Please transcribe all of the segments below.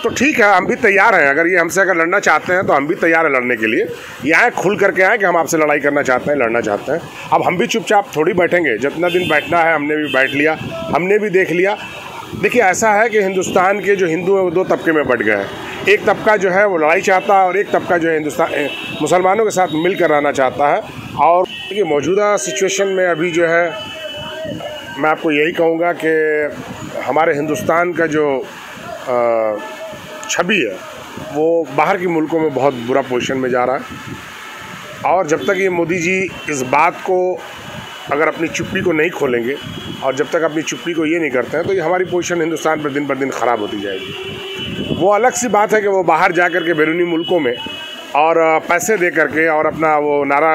तो ठीक है, हम भी तैयार हैं। अगर ये हमसे अगर लड़ना चाहते हैं तो हम भी तैयार हैं लड़ने के लिए। ये आए खुल करके आए कि हम आपसे लड़ाई करना चाहते हैं, लड़ना चाहते हैं। अब हम भी चुपचाप थोड़ी बैठेंगे, जितना दिन बैठना है हमने भी बैठ लिया, हमने भी देख लिया। देखिए ऐसा है कि हिंदुस्तान के जो हिंदू हैं वो दो तबके में बंट गए हैं। एक तबका जो है वो लड़ाई चाहता है और एक तबका जो है हिंदुस्तान मुसलमानों के साथ मिलकर रहना चाहता है। और देखिए मौजूदा सिचुएशन में अभी जो है मैं आपको यही कहूँगा कि हमारे हिंदुस्तान का जो छवि है वो बाहर के मुल्कों में बहुत बुरा पोजीशन में जा रहा है। और जब तक ये मोदी जी इस बात को अगर अपनी चुप्पी को नहीं खोलेंगे और जब तक अपनी चुप्पी को ये नहीं करते हैं तो ये हमारी पोजीशन हिंदुस्तान पर दिन ख़राब होती जाएगी। वो अलग सी बात है कि वो बाहर जा कर के बैरूनी मुल्कों में और पैसे दे करके और अपना वो नारा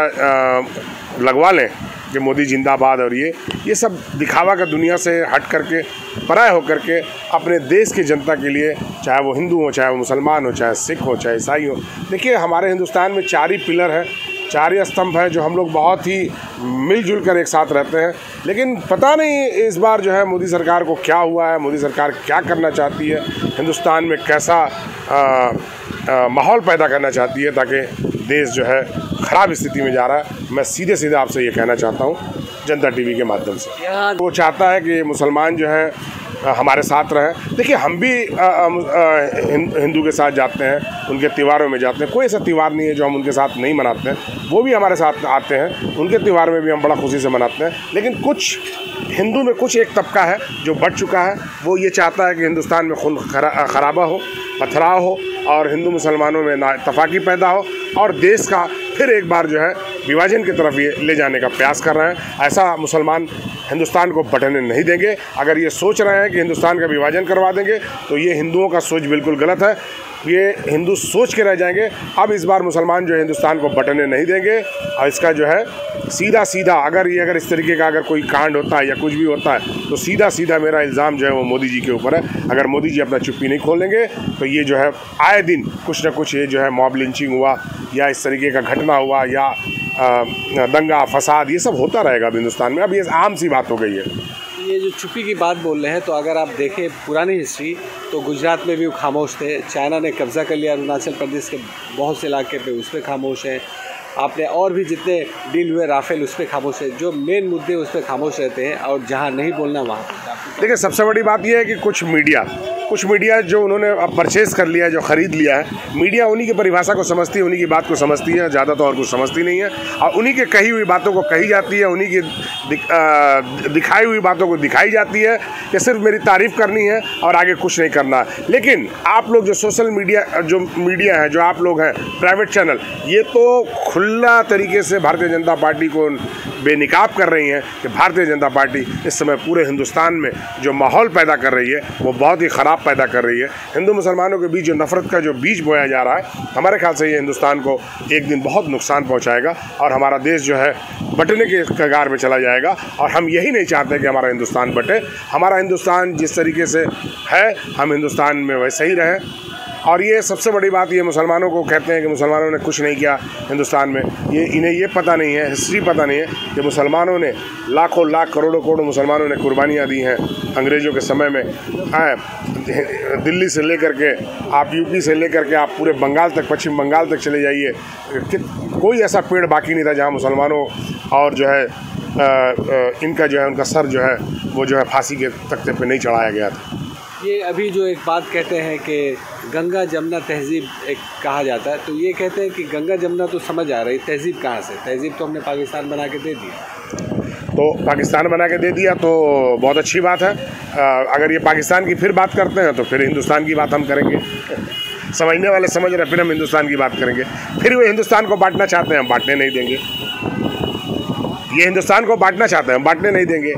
लगवा लें कि मोदी जिंदाबाद, और ये सब दिखावा का दुनिया से हट करके पराए होकर के अपने देश की जनता के लिए, चाहे वो हिंदू हो, चाहे वो मुसलमान हो, चाहे सिख हो, चाहे ईसाई हो। देखिए हमारे हिंदुस्तान में 4 ही पिलर हैं, 4 ही स्तंभ हैं जो हम लोग बहुत ही मिलजुल कर एक साथ रहते हैं। लेकिन पता नहीं इस बार जो है मोदी सरकार को क्या हुआ है, मोदी सरकार क्या करना चाहती है, हिंदुस्तान में कैसा माहौल पैदा करना चाहती है ताकि देश जो है ख़राब स्थिति में जा रहा है। मैं सीधे सीधे आपसे ये कहना चाहता हूँ जनता टीवी के माध्यम से। वो चाहता है कि मुसलमान जो है हमारे साथ रहें। देखिए हम भी हिंदू के साथ जाते हैं, उनके त्योहारों में जाते हैं। कोई ऐसा त्यौहार नहीं है जो हम उनके साथ नहीं मनाते हैं, वो भी हमारे साथ आते हैं, उनके त्यौहार में भी हम बड़ा खुशी से मनाते हैं। लेकिन कुछ हिंदू में कुछ एक तबका है जो बढ़ चुका है, वो ये चाहता है कि हिंदुस्तान में खून खराबा हो, पथराव हो और हिंदू मुसलमानों में नाइतफाकी पैदा हो और देश का फिर एक बार जो है विभाजन की तरफ ये ले जाने का प्रयास कर रहे हैं। ऐसा मुसलमान हिंदुस्तान को बटने नहीं देंगे। अगर ये सोच रहे हैं कि हिंदुस्तान का विभाजन करवा देंगे तो ये हिंदुओं का सोच बिल्कुल गलत है। ये हिंदू सोच के रह जाएंगे। अब इस बार मुसलमान जो है हिंदुस्तान को बटने नहीं देंगे और इसका जो है सीधा अगर इस तरीके का अगर कोई कांड होता है या कुछ भी होता है तो सीधा मेरा इल्ज़ाम जो है वो मोदी जी के ऊपर है। अगर मोदी जी अपना चुप्पी नहीं खोलेंगे तो ये जो है आए दिन कुछ न कुछ ये जो है मॉब लिंचिंग हुआ या इस तरीके का घटना हुआ या दंगा फसाद ये सब होता रहेगा हिंदुस्तान में। अब ये आम सी बात हो गई है। ये जो चुप्पी की बात बोल रहे हैं तो अगर आप देखें पुरानी हिस्ट्री तो गुजरात में भी वो खामोश थे। चाइना ने कब्ज़ा कर लिया अरुणाचल प्रदेश के बहुत से इलाके पे, उस पर खामोश है। आपने और भी जितने डील हुए राफेल उस पर खामोश है। जो मेन मुद्दे उस पर खामोश रहते हैं और जहाँ नहीं बोलना वहाँ। देखिए सबसे बड़ी बात यह है कि कुछ मीडिया जो उन्होंने अब परचेज़ कर लिया है, जो ख़रीद लिया है, मीडिया उन्हीं की परिभाषा को समझती है, उन्हीं की बात को समझती है, ज़्यादा तो और कुछ समझती नहीं है और उन्हीं के कही हुई बातों को कही जाती है, उन्हीं की दिखाई हुई बातों को दिखाई जाती है कि सिर्फ मेरी तारीफ़ करनी है और आगे कुछ नहीं करना है। लेकिन आप लोग जो सोशल मीडिया है, जो आप लोग हैं प्राइवेट चैनल, ये तो खुला तरीके से भारतीय जनता पार्टी को बेनिकाब कर रही हैं कि भारतीय जनता पार्टी इस समय पूरे हिंदुस्तान में जो माहौल पैदा कर रही है वो बहुत ही ख़राब पैदा कर रही है। हिंदू मुसलमानों के बीच जो नफ़रत का जो बीज बोया जा रहा है, हमारे ख्याल से ये हिंदुस्तान को एक दिन बहुत नुकसान पहुंचाएगा और हमारा देश जो है बटने के कगार में चला जाएगा। और हम यही नहीं चाहते कि हमारा हिंदुस्तान बटे। हमारा हिंदुस्तान जिस तरीके से है हम हिंदुस्तान में वैसे ही रहें। और ये सबसे बड़ी बात, ये मुसलमानों को कहते हैं कि मुसलमानों ने कुछ नहीं किया हिंदुस्तान में। इन्हें ये पता नहीं है, हिस्ट्री पता नहीं है कि मुसलमानों ने लाखों लाख करोड़ों मुसलमानों ने कुर्बानियाँ दी हैं अंग्रेज़ों के समय में। दिल्ली से लेकर के आप यूपी से लेकर के आप पूरे बंगाल तक, पश्चिम बंगाल तक चले जाइए, कोई ऐसा पेड़ बाकी नहीं था जहाँ मुसलमानों और जो है इनका जो है उनका सर जो है वो जो है फांसी के तख्ते पे नहीं चढ़ाया गया था। ये अभी जो एक बात कहते हैं कि गंगा जमुना तहज़ीब एक कहा जाता है, तो ये कहते हैं कि गंगा जमुना तो समझ आ रही, तहज़ीब कहाँ से? तहज़ीब तो हमने पाकिस्तान बना के दे दिया। तो पाकिस्तान बना के दे दिया तो बहुत अच्छी बात है। अगर ये पाकिस्तान की फिर बात करते हैं तो फिर हिंदुस्तान की बात हम करेंगे। समझने वाले समझ रहे, फिर हम हिंदुस्तान की बात करेंगे। फिर वे हिंदुस्तान को बांटना चाहते हैं, हम बांटने नहीं देंगे। ये हिंदुस्तान को बांटना चाहते हैं, हम बांटने नहीं देंगे।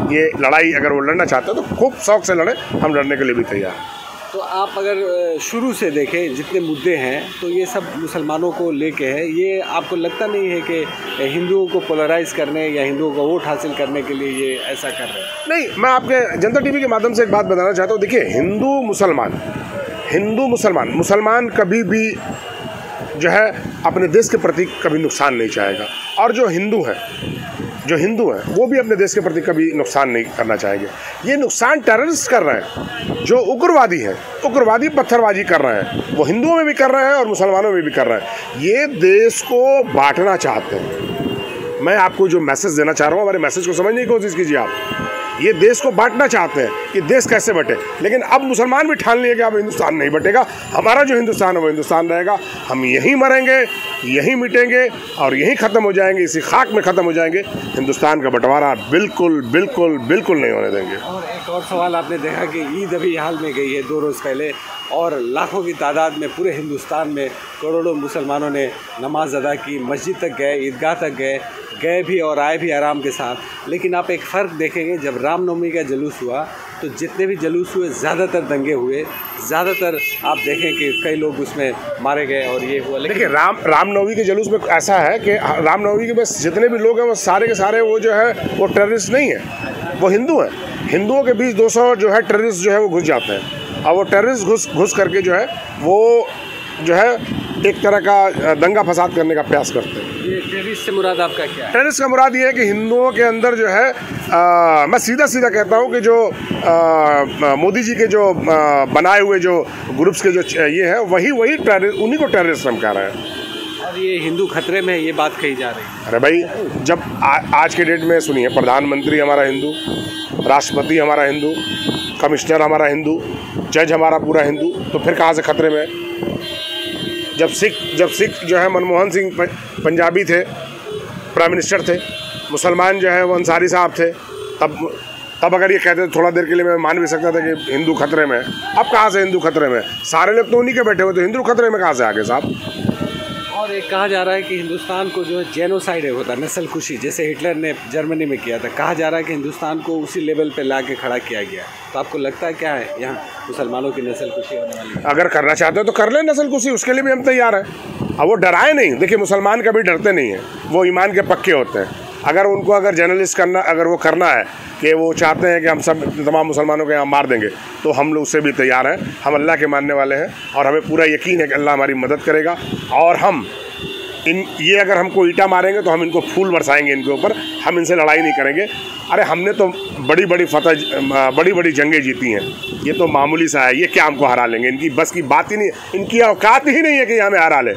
ये लड़ाई अगर वो लड़ना चाहते हैं तो खूब शौक से लड़े, हम लड़ने के लिए भी तैयार हैं। तो आप अगर शुरू से देखें जितने मुद्दे हैं तो ये सब मुसलमानों को लेके है। ये आपको लगता नहीं है कि हिंदुओं को पोलराइज़ करने या हिंदुओं का वोट हासिल करने के लिए ये ऐसा कर रहे हैं? नहीं, मैं आपके जनता टीवी के माध्यम से एक बात बताना चाहता हूँ। देखिए मुसलमान कभी भी जो है अपने देश के प्रति कभी नुकसान नहीं चाहेगा। और जो हिंदू हैं जो हिंदू हैं वो भी अपने देश के प्रति कभी नुकसान नहीं करना चाहेंगे। ये नुकसान टेररिस्ट कर रहे हैं, जो उग्रवादी हैं, उग्रवादी पत्थरबाजी कर रहे हैं, वो हिंदुओं में भी कर रहे हैं और मुसलमानों में भी कर रहे हैं। ये देश को बांटना चाहते हैं। मैं आपको जो मैसेज देना चाह रहा हूँ, हमारे मैसेज को समझने की कोशिश कीजिए आप। ये देश को बांटना चाहते हैं कि देश कैसे बटे, लेकिन अब मुसलमान भी ठान लिए कि अब हिंदुस्तान नहीं बटेगा, हमारा जो हिंदुस्तान है वो हिंदुस्तान रहेगा, हम यहीं मरेंगे, यहीं मिटेंगे और यहीं ख़त्म हो जाएंगे, इसी खाक में ख़त्म हो जाएंगे। हिंदुस्तान का बंटवारा बिल्कुल बिल्कुल बिल्कुल नहीं होने देंगे। और एक और सवाल, आपने देखा कि ईद अभी हाल में गई है 2 रोज़ पहले, और लाखों की तादाद में पूरे हिंदुस्तान में करोड़ों मुसलमानों ने नमाज अदा की, मस्जिद तक गए, ईदगाह तक गए भी और आए भी आराम के साथ। लेकिन आप एक फ़र्क देखेंगे, जब रामनवमी का जुलूस हुआ तो जितने भी जुलूस हुए ज़्यादातर दंगे हुए, ज़्यादातर आप देखें कि कई लोग उसमें मारे गए और ये हुआ। देखिए रामनवमी के जुलूस में ऐसा है कि रामनवमी के बस जितने भी लोग हैं वो सारे के सारे वो जो है वो टेररिस्ट नहीं है, वो हिंदू हैं। हिंदुओं के बीच 200 जो है टेररिस्ट जो है वो घुस जाते हैं और वो टेररिस्ट घुस करके जो है वो जो है एक तरह का दंगा फसाद करने का प्रयास करते हैं। ये टेररिस्ट से मुराद आपका क्या है? टेररिस्ट का मुराद ये है कि हिंदुओं के अंदर जो है मैं सीधा कहता हूँ कि जो मोदी जी के जो बनाए हुए जो ग्रुप्स के जो ये है वही टेररिस्ट, उन्हीं को टेररिस्ट हम कह रहे हैं। और ये हिंदू खतरे में है, ये बात कही जा रही है। अरे भाई, जब आज के डेट में सुनिए, प्रधानमंत्री हमारा हिंदू, राष्ट्रपति हमारा हिंदू, कमिश्नर हमारा हिंदू, जज हमारा पूरा हिंदू, तो फिर कहाँ से खतरे में? जब सिख जो है मनमोहन सिंह पंजाबी थे, प्राइम मिनिस्टर थे, मुसलमान जो है वो अंसारी साहब थे, तब अगर ये कहते थोड़ा देर के लिए मैं मान भी सकता था कि हिंदू खतरे में। अब कहाँ से हिंदू खतरे में? सारे लोग तो उन्हीं के बैठे हुए, तो हिंदू खतरे में कहाँ से आ गए साहब? और एक कहा जा रहा है कि हिंदुस्तान को जो है जेनोसाइड होता है, नस्ल खुशी, जैसे हिटलर ने जर्मनी में किया था, कहा जा रहा है कि हिंदुस्तान को उसी लेवल पे ला के खड़ा किया गया। तो आपको लगता है क्या है यहाँ मुसलमानों की नस्ल खुशी होने वाली है? अगर करना चाहते हो तो कर ले नस्ल खुशी, उसके लिए भी हम तैयार हैं। अब वो डराए नहीं। देखिए, मुसलमान कभी डरते नहीं हैं, वो ईमान के पक्के होते हैं। अगर जर्नलिस्ट करना, अगर वो करना है कि वो चाहते हैं कि हम सब तमाम मुसलमानों को यहाँ मार देंगे, तो हम लोग उससे भी तैयार हैं। हम अल्लाह के मानने वाले हैं और हमें पूरा यकीन है कि अल्लाह हमारी मदद करेगा। और हम ये अगर हमको ईंटा मारेंगे तो हम इनको फूल बरसाएंगे इनके ऊपर, हम इनसे लड़ाई नहीं करेंगे। अरे हमने तो बड़ी बड़ी जंगें जीती हैं, ये तो मामूली सा है, ये क्या हमको हरा लेंगे? इनकी बस की बात ही नहीं, इनकी औकात ही नहीं है कि हमें हरा ले।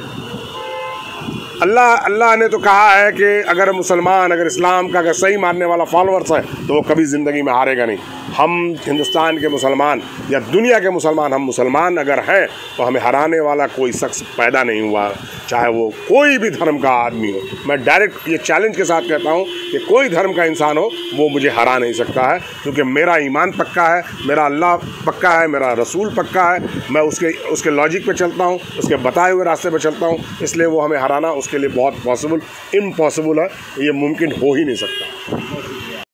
अल्लाह ने तो कहा है कि अगर मुसलमान, अगर इस्लाम का अगर सही मानने वाला फॉलोअर्स है तो वो कभी ज़िंदगी में हारेगा नहीं। हम हिंदुस्तान के मुसलमान या दुनिया के मुसलमान, हम मुसलमान अगर हैं तो हमें हराने वाला कोई शख्स पैदा नहीं हुआ, चाहे वो कोई भी धर्म का आदमी हो। मैं डायरेक्ट ये चैलेंज के साथ कहता हूँ कि कोई धर्म का इंसान हो वो मुझे हरा नहीं सकता है, क्योंकि मेरा ईमान पक्का है, मेरा अल्लाह पक्का है, मेरा रसूल पक्का है। मैं उसके लॉजिक पे चलता हूँ, उसके बताए हुए रास्ते पे चलता हूँ, इसलिए वो हमें हराना उसके लिए बहुत इम्पॉसिबल है, ये मुमकिन हो ही नहीं सकता।